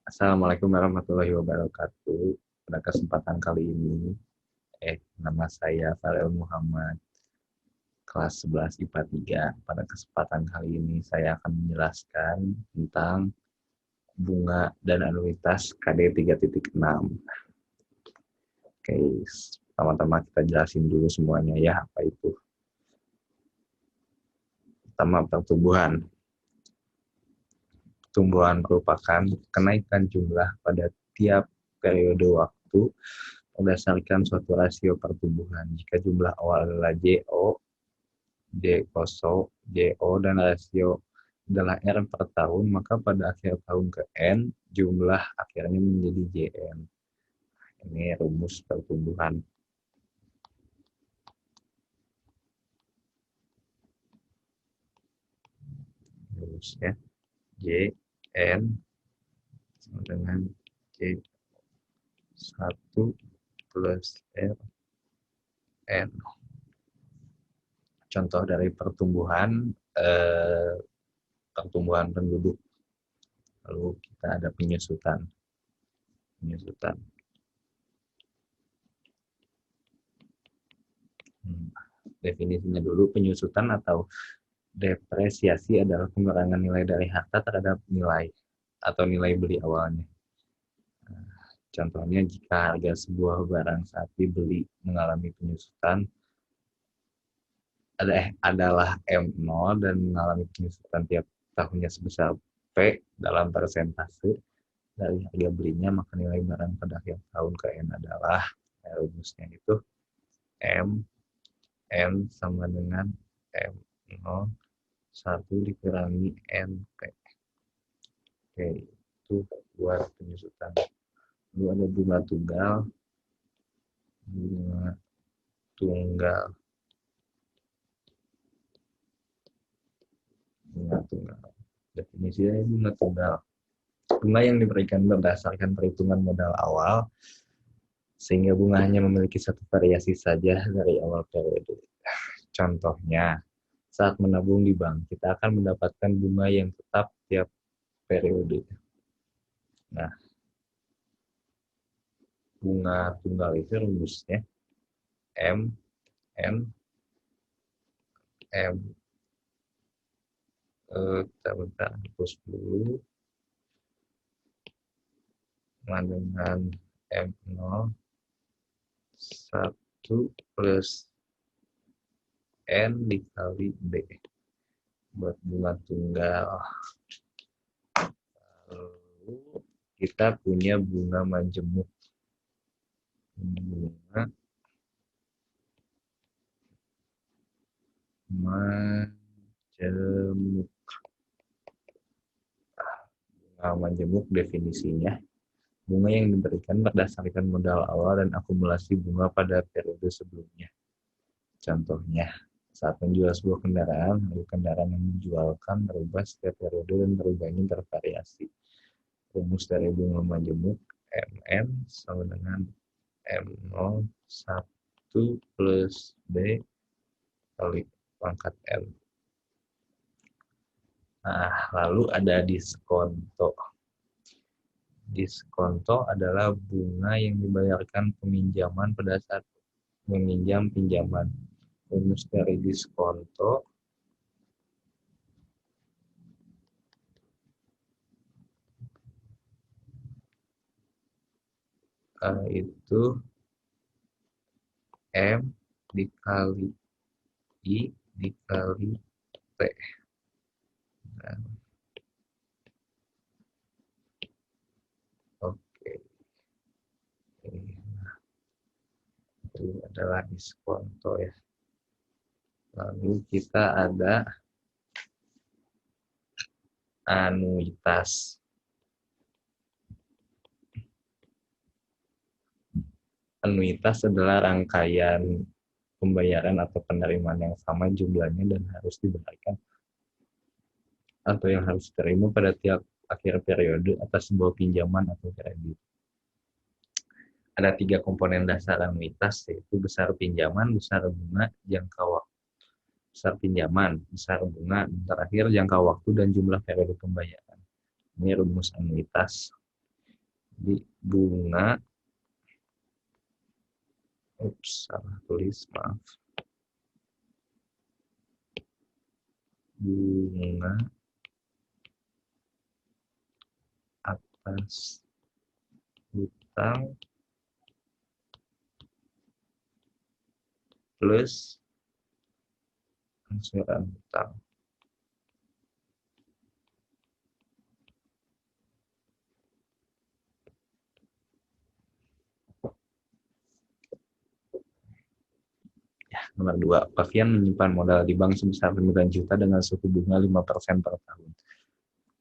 Assalamualaikum warahmatullahi wabarakatuh. Pada kesempatan kali ini, nama saya Farel Muhammad, kelas 11 IPA 3. Pada kesempatan kali ini, saya akan menjelaskan tentang bunga dan anuitas KD 3.6. Oke, pertama-tama kita jelasin dulu semuanya ya, apa itu. Pertama, pertumbuhan. Pertumbuhan merupakan kenaikan jumlah pada tiap periode waktu berdasarkan suatu rasio pertumbuhan. Jika jumlah awal adalah JO, JO, dan rasio adalah R per tahun, maka pada akhir tahun ke N, jumlah akhirnya menjadi JN. Ini rumus pertumbuhan. Rumusnya JN sama dengan J1 plus RN. Contoh dari pertumbuhan penduduk. Lalu kita ada penyusutan. Definisinya dulu, penyusutan atau depresiasi adalah pengurangan nilai dari harta terhadap nilai atau nilai beli awalnya. Contohnya, jika harga sebuah barang saat dibeli mengalami penyusutan adalah M0 dan mengalami penyusutan tiap tahunnya sebesar P dalam persentase dari harga belinya, maka nilai barang pada akhir tahun ke N adalah, rumusnya itu N sama dengan M0 1 dikurangi NP. Oke, itu buat penyusutan. Lalu ada bunga tunggal. Definisinya bunga tunggal. Bunga yang diberikan berdasarkan perhitungan modal awal, sehingga bunga hanya memiliki satu variasi saja dari awal periode. Contohnya, saat menabung di bank, kita akan mendapatkan bunga yang tetap tiap periode. Nah, bunga tunggal itu rumusnya M bentar, hapus dulu. Dengan M0 1 plus N dikali B buat bunga tunggal. Lalu kita punya bunga majemuk. Bunga majemuk definisinya, bunga yang diberikan berdasarkan modal awal dan akumulasi bunga pada periode sebelumnya. Contohnya, saat menjual sebuah kendaraan, harga kendaraan yang dijualkan berubah setiap periode dan perubahannya bervariasi. Rumus dari bunga majemuk MN sama dengan M0 1 plus B kali pangkat N. Nah, lalu ada diskonto. Diskonto adalah bunga yang dibayarkan peminjaman pada saat meminjam pinjaman. Rumus dari diskonto itu M dikali I dikali T. Nah, oke. Nah, itu adalah diskonto ya. Lalu kita ada anuitas. Anuitas adalah rangkaian pembayaran atau penerimaan yang sama jumlahnya dan harus diberikan atau yang harus diterima pada tiap akhir periode atas sebuah pinjaman atau kredit. Ada 3 komponen dasar anuitas, yaitu besar pinjaman, besar bunga, jangka waktu. Besar pinjaman, besar bunga, terakhir jangka waktu dan jumlah periode pembayaran. Ini rumus anuitas. Di bunga, salah tulis, maaf. Bunga atas hutang plus angsuran hutang. Nomor 2, Pavian menyimpan modal di bank sebesar 9 juta dengan suku bunga 5% per tahun.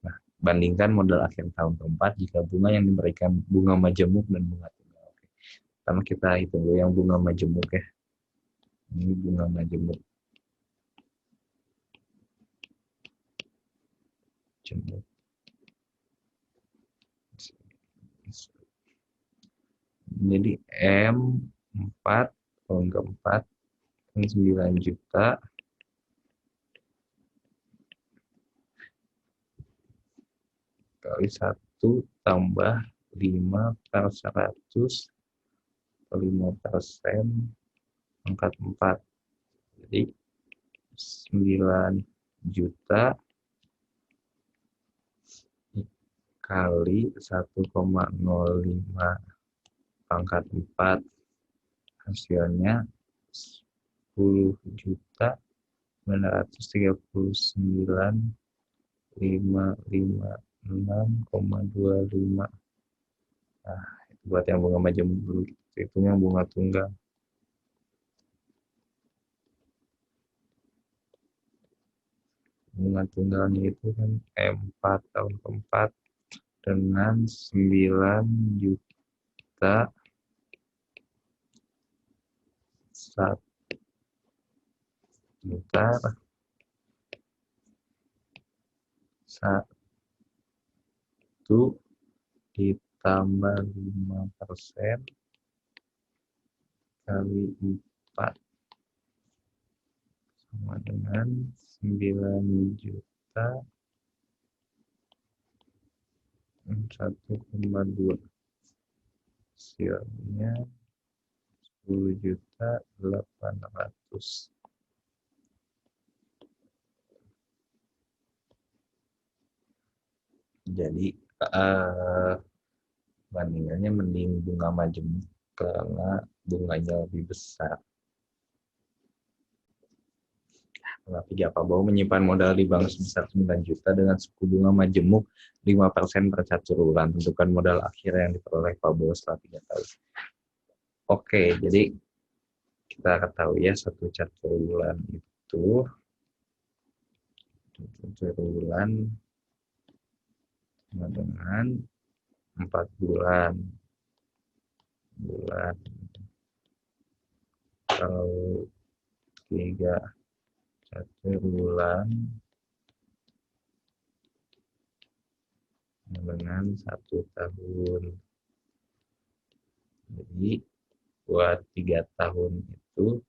Nah, bandingkan modal akhir tahun keempat jika bunga yang diberikan bunga majemuk dan bunga tunggal. Oke. Pertama kita hitung dulu yang bunga majemuk ya. Ini bunga majemuk. Jemuk. Jadi M4 tahun keempat 9 juta kali 1 tambah 5 per 100 atau 5% pangkat 4. Jadi 9 juta kali 1,05 pangkat 4 hasilnya 10 juta 939.556,25. Nah, itu buat yang bunga majemuk dulu. Itu yang bunga tunggal. Bunga tunggalnya itu kan M4 tahun keempat dengan 9 juta 1 juta 1 ditambah 5% kali 4 sama dengan 9 juta 1,2. Hasilnya 10 juta 800. Jadi bandingannya mending bunga majemuk karena bunganya lebih besar. Nomor 3, Pak Bowo menyimpan modal di bank sebesar 9 juta dengan suku bunga majemuk 5% per catur bulan. Tentukan modal akhir yang diperoleh Pak Bowo setelah 3 tahun. Oke, jadi kita ketahui ya satu catur bulan itu sama dengan 4 bulan. Kalau 3 catur bulan dengan 1 tahun. Jadi buat 3 tahun itu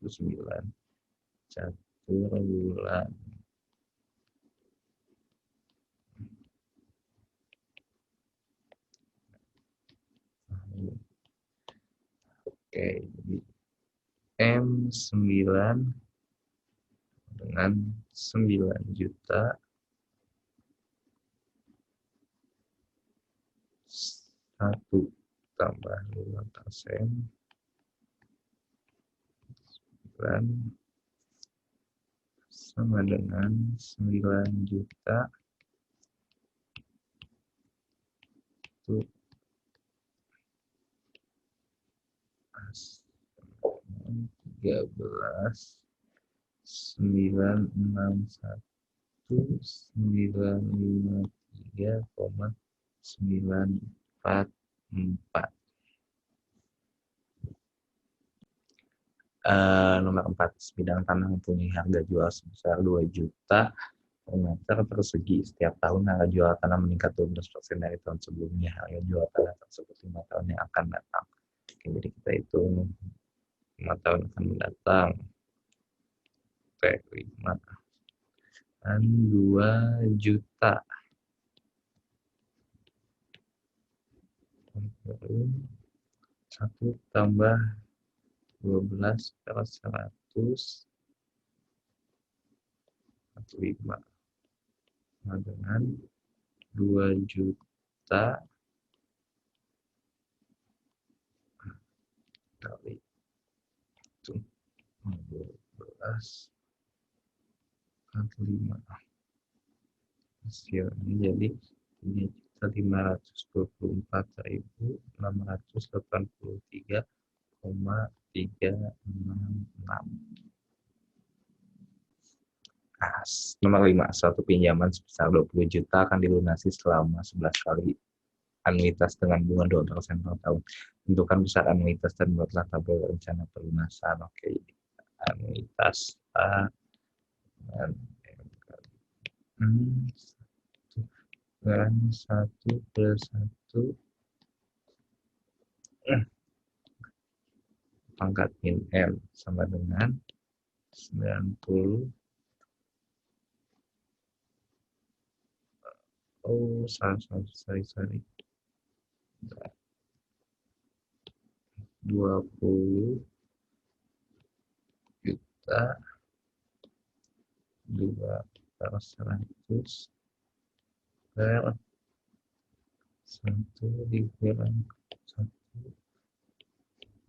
9 catur bulan. Oke, jadi M9 dengan 9 juta 1 tambah 5% 9 sama dengan 9 juta 13.961.953,944. Nomor 4, sebidang tanah mempunyai harga jual sebesar 2 juta per meter persegi. Setiap tahun harga jual tanah meningkat 12% dari tahun sebelumnya. Harga jual tanah tersebut 5 tahun yang akan datang. Oke, jadi kita hitung 5 tahun akan mendatang. P5 dan 2 juta. 1 tambah 12 per 100 45 sama dengan 2 juta kali itu 12 kali 5 hasilnya jadi 3.524.683,366. Nomor 5, suatu pinjaman sebesar 20 juta akan dilunasi selama 11 kali anuitas dengan bunga 2% per tahun. Tentukan besar anuitas dan buatlah tabel rencana pelunasan. Oke, anuitas A dan M 1 plus 1 pangkat min M sama dengan 90. Oh, sorry. 20 juta 2 per 100 per 1 dikurang 1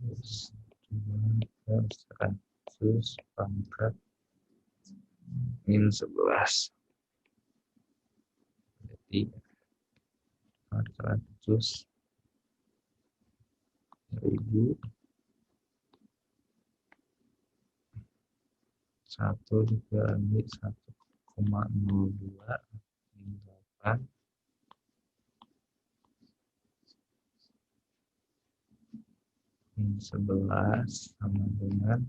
plus 2 per 100 pangkat min 11. Jadi 400.000 1 dikurangi 1,02 min 8 min 11 sama dengan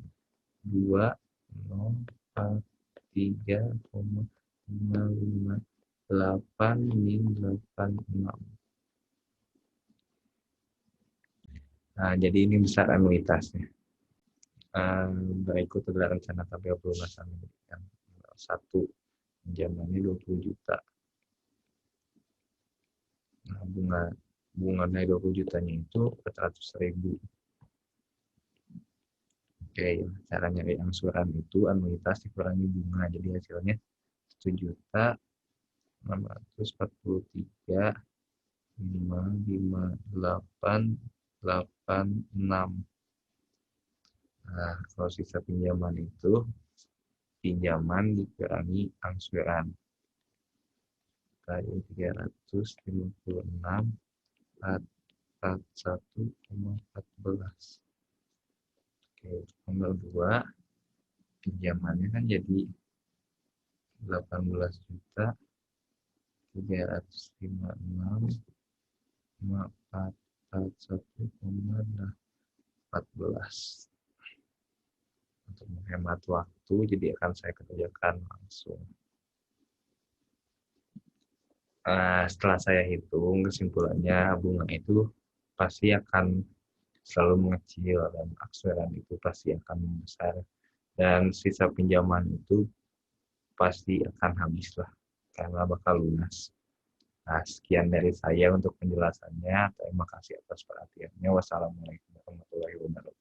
2,043,558 min 86. Nah, jadi ini besar anuitasnya. Berikut adalah rencana tabel pelunasan yang 1, pinjamannya 20 juta. Nah, bunga dari 20 jutanya itu 400.000. Oke, cara nyari angsuran itu anuitas dikurangi bunga, jadi hasilnya 1.643.55886. Nah, kalau sisa pinjaman itu pinjaman dikurangi angsuran. Kali 356,41,14. Oke, nomor 2 pinjamannya kan jadi 18 juta 356,41,14. Untuk menghemat waktu, jadi akan saya kerjakan langsung. Setelah saya hitung, kesimpulannya bunga itu pasti akan selalu mengecil dan angsuran itu pasti akan membesar dan sisa pinjaman itu pasti akan habis lah karena bakal lunas. Nah, sekian dari saya untuk penjelasannya. Terima kasih atas perhatiannya. Wassalamualaikum warahmatullahi wabarakatuh.